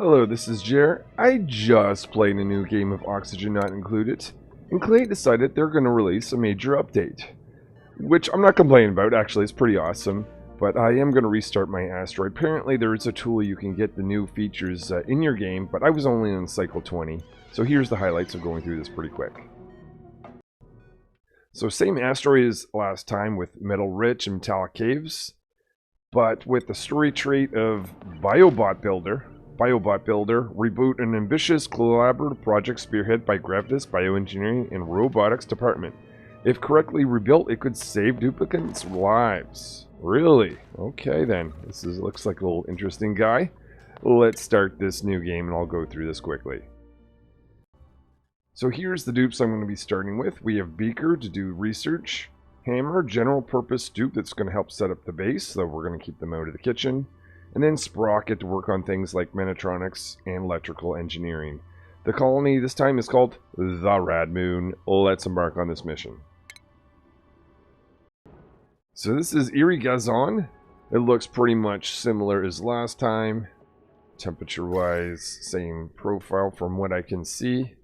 Hello, this is Jer. I just played a new game of Oxygen Not Included, and Clay decided they're going to release a major update. Which I'm not complaining about, actually, it's pretty awesome. But I am going to restart my Astroid. Apparently there is a tool you can get the new features in your game, but I was only on cycle 20. So here's the highlights of going through this pretty quick. So same Astroid as last time with metal rich and metallic caves, but with the story trait of Biobot Builder, reboot an ambitious collaborative project spearheaded by Gravitas Bioengineering and Robotics Department. If correctly rebuilt, it could save duplicates' lives. Really? Okay then. Looks like a little interesting guy. Let's start this new game and I'll go through this quickly. So here's the dupes I'm going to be starting with. We have Beaker to do research. Hammer, general purpose dupe that's going to help set up the base, so we're going to keep them out of the kitchen. And then Sprocket to work on things like Mechatronics and electrical engineering. The colony this time is called the Rad Moon. Let's embark on this mission. So this is Erie Gazon. It looks pretty much similar as last time. Temperature-wise, same profile from what I can see.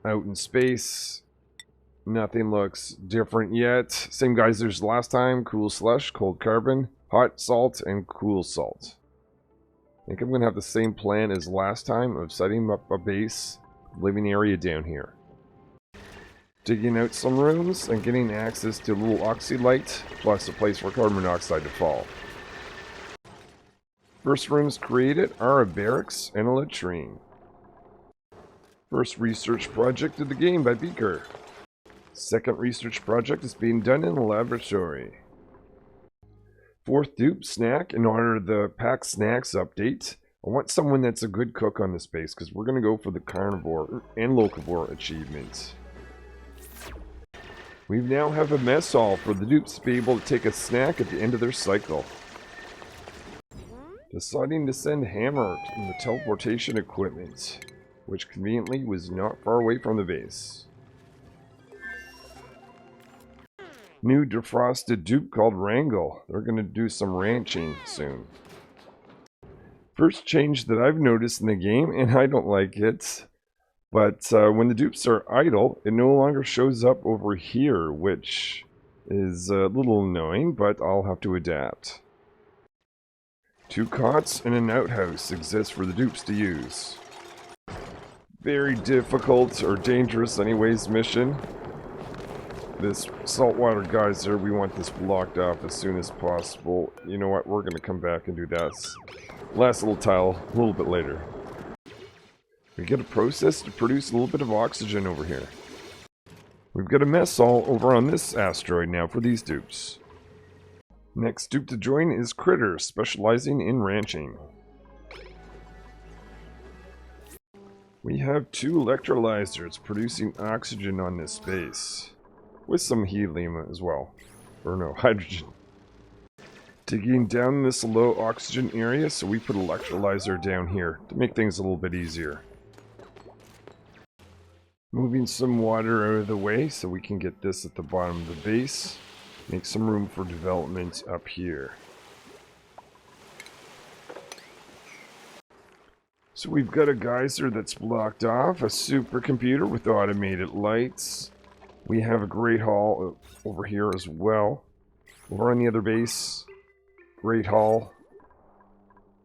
Out in space, nothing looks different yet. Same geysers as last time. Cool slush, cold carbon, hot salt, and cool salt. I think I'm going to have the same plan as last time of setting up a base living area down here. Digging out some rooms and getting access to a little oxylite, plus a place for carbon monoxide to fall. First rooms created are a barracks and a latrine. First research project of the game by Beaker. Second research project is being done in the laboratory. Fourth dupe, snack. In order the pack snacks update, I want someone that's a good cook on this base because we're going to go for the carnivore and locavore achievements. We now have a mess hall for the dupes to be able to take a snack at the end of their cycle. Deciding to send Hammer in the teleportation equipment, which conveniently was not far away from the base. New defrosted dupe called Wrangle. They're going to do some ranching soon. First change that I've noticed in the game, and I don't like it, but when the dupes are idle, it no longer shows up over here, which is a little annoying, but I'll have to adapt. 2 cots and an outhouse exist for the dupes to use. Very difficult, or dangerous anyways, mission. This saltwater geyser, we want this blocked off as soon as possible. You know what, we're going to come back and do that last little tile a little bit later. We get a process to produce a little bit of oxygen over here. We've got a mess hall over on this asteroid now for these dupes. Next dupe to join is Critter, specializing in ranching. We have 2 electrolyzers producing oxygen on this base. With some helium as well. Or no, hydrogen. Digging down this low oxygen area, so we put electrolyzer down here to make things a little bit easier. Moving some water out of the way so we can get this at the bottom of the base. Make some room for development up here. So we've got a geyser that's blocked off, a supercomputer with automated lights. We have a great hall over here as well. Over on the other base, great hall,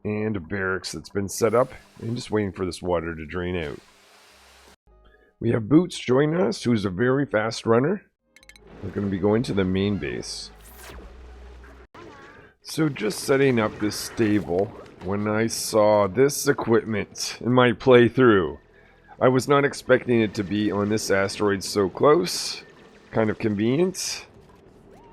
and a barracks that's been set up, and just waiting for this water to drain out. We have Boots joining us, who's a very fast runner. We're going to be going to the main base. So just setting up this stable, when I saw this equipment in my playthrough, I was not expecting it to be on this asteroid so close. Kind of convenient.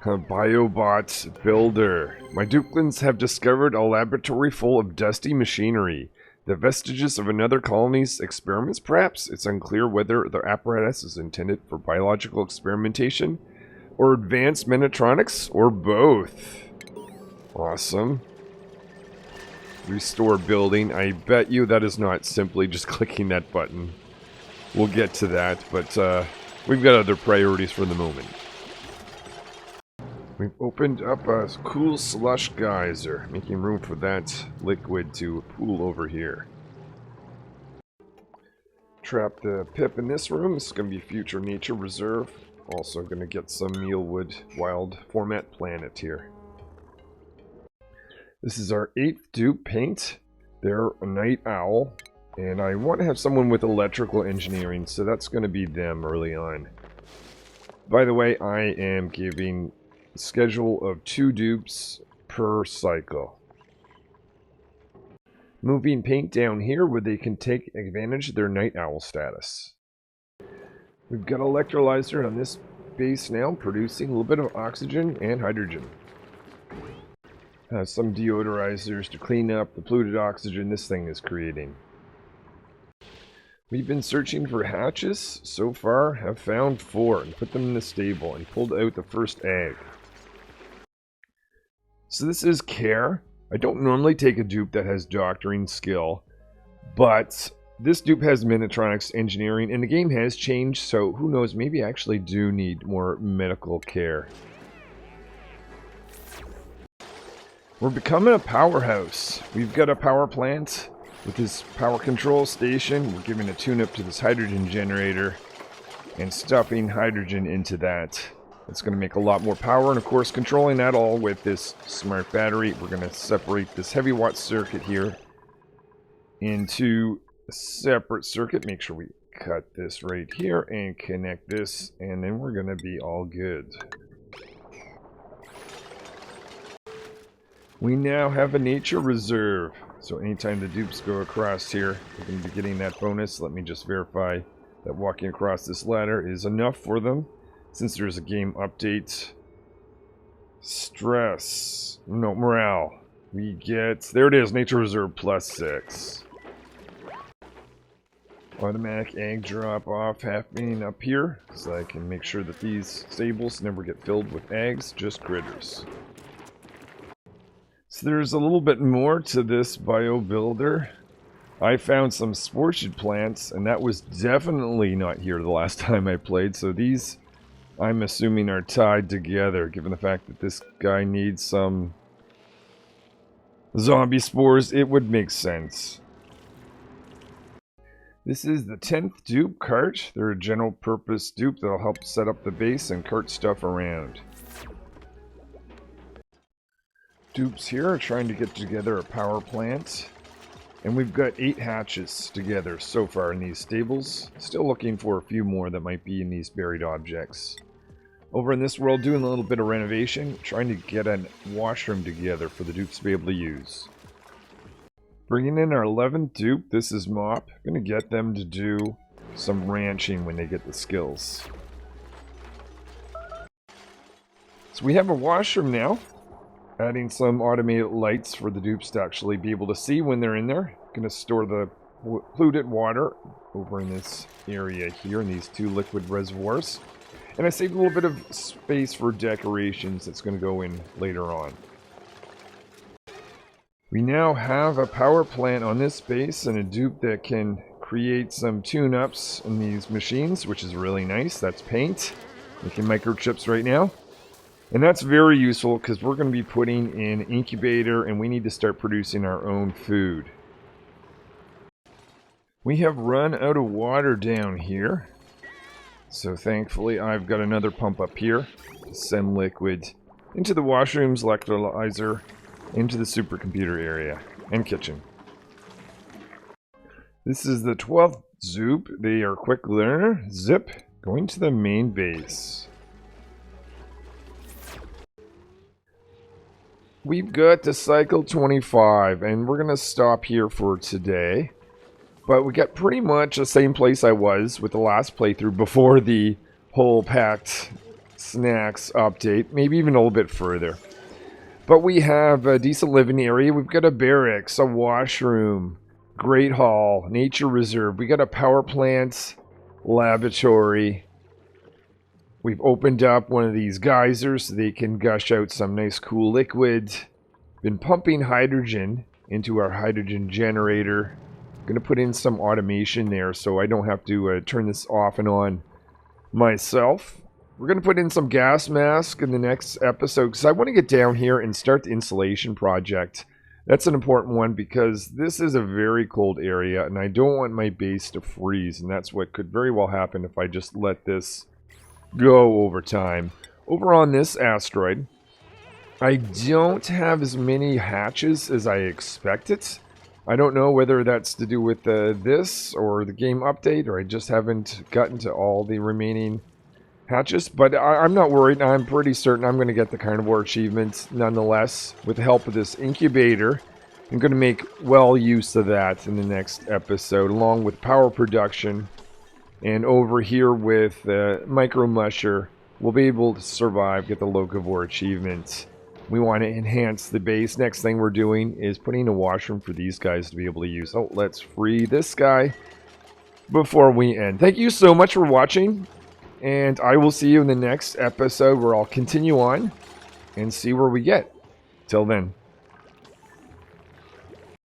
A Biobot Builder. My Duplins have discovered a laboratory full of dusty machinery. The vestiges of another colony's experiments, perhaps? It's unclear whether the apparatus is intended for biological experimentation or advanced mechatronics, or both. Awesome. Restore building. I bet you that is not simply just clicking that button. We'll get to that, but we've got other priorities for the moment. We've opened up a cool slush geyser, making room for that liquid to pool over here. Trap the pip in this room. This is going to be future nature reserve. Also going to get some mealwood wild format planet here. This is our 8th dupe paint. They're a night owl. And I want to have someone with electrical engineering, so that's going to be them early on. By the way, I am giving a schedule of 2 dupes per cycle. Moving paint down here where they can take advantage of their night owl status. We've got electrolyzer on this base now, producing a little bit of oxygen and hydrogen. Some deodorizers to clean up the polluted oxygen this thing is creating. We've been searching for hatches. So far, have found 4 and put them in the stable and pulled out the first egg. So this is Care. I don't normally take a dupe that has doctoring skill, but this dupe has Minitronics engineering, and the game has changed, so who knows, maybe I actually do need more medical care. We're becoming a powerhouse. We've got a power plant with this power control station. We're giving a tune-up to this hydrogen generator and stuffing hydrogen into that. It's going to make a lot more power, and of course controlling that all with this smart battery. We're going to separate this heavy watt circuit here into a separate circuit. Make sure we cut this right here and connect this, and then we're going to be all good. We now have a nature reserve, so anytime the dupes go across here, we're going to be getting that bonus. Let me just verify that walking across this ladder is enough for them. Since there's a game update. Stress. No, morale. We get... There it is. Nature Reserve +6. Automatic egg drop off happening up here. So I can make sure that these stables never get filled with eggs. Just critters. So there's a little bit more to this bio builder. I found some sported plants. And that was definitely not here the last time I played. So these... I'm assuming are tied together, given the fact that this guy needs some zombie spores. It would make sense. This is the 10th dupe cart. They're a general purpose dupe that'll help set up the base and cart stuff around. Dupes here are trying to get together a power plant. And we've got 8 hatches together so far in these stables. Still looking for a few more that might be in these buried objects. Over in this world, doing a little bit of renovation, trying to get a washroom together for the dupes to be able to use. Bringing in our 11th dupe, this is Mop. Going to get them to do some ranching when they get the skills. So we have a washroom now. Adding some automated lights for the dupes to actually be able to see when they're in there. Going to store the polluted water over in this area here in these 2 liquid reservoirs. And I saved a little bit of space for decorations that's going to go in later on. We now have a power plant on this base and a dupe that can create some tune-ups in these machines, which is really nice. That's paint. Making microchips right now. And that's very useful because we're going to be putting in an incubator and we need to start producing our own food. We have run out of water down here. So thankfully I've got another pump up here to send liquid into the washrooms, electrolyzer, into the supercomputer area and kitchen. This is the 12th Zoop. They are quick learner. Zip. Going to the main base. We've got to cycle 25, and we're going to stop here for today. But we got pretty much the same place I was with the last playthrough before the whole packed snacks update. Maybe even a little bit further. But we have a decent living area. We've got a barracks, a washroom, great hall, nature reserve. We got a power plant, laboratory. We've opened up one of these geysers so they can gush out some nice cool liquid. Been pumping hydrogen into our hydrogen generator. Going to put in some automation there so I don't have to turn this off and on myself. we're going to put in some gas mask in the next episode because I want to get down here and start the insulation project. That's an important one because this is a very cold area and I don't want my base to freeze, and that's what could very well happen if I just let this go over time. Over on this asteroid, I don't have as many hatches as I expected. I don't know whether that's to do with this or the game update, or I just haven't gotten to all the remaining hatches, but I'm not worried. I'm pretty certain I'm going to get the carnivore achievement nonetheless with the help of this incubator. I'm going to make well use of that in the next episode, along with power production. And over here with Micro Musher, we'll be able to survive, get the locavore achievement. We want to enhance the base. Next thing we're doing is putting a washroom for these guys to be able to use. Oh, let's free this guy before we end. Thank you so much for watching. And I will see you in the next episode where I'll continue on and see where we get. Till then.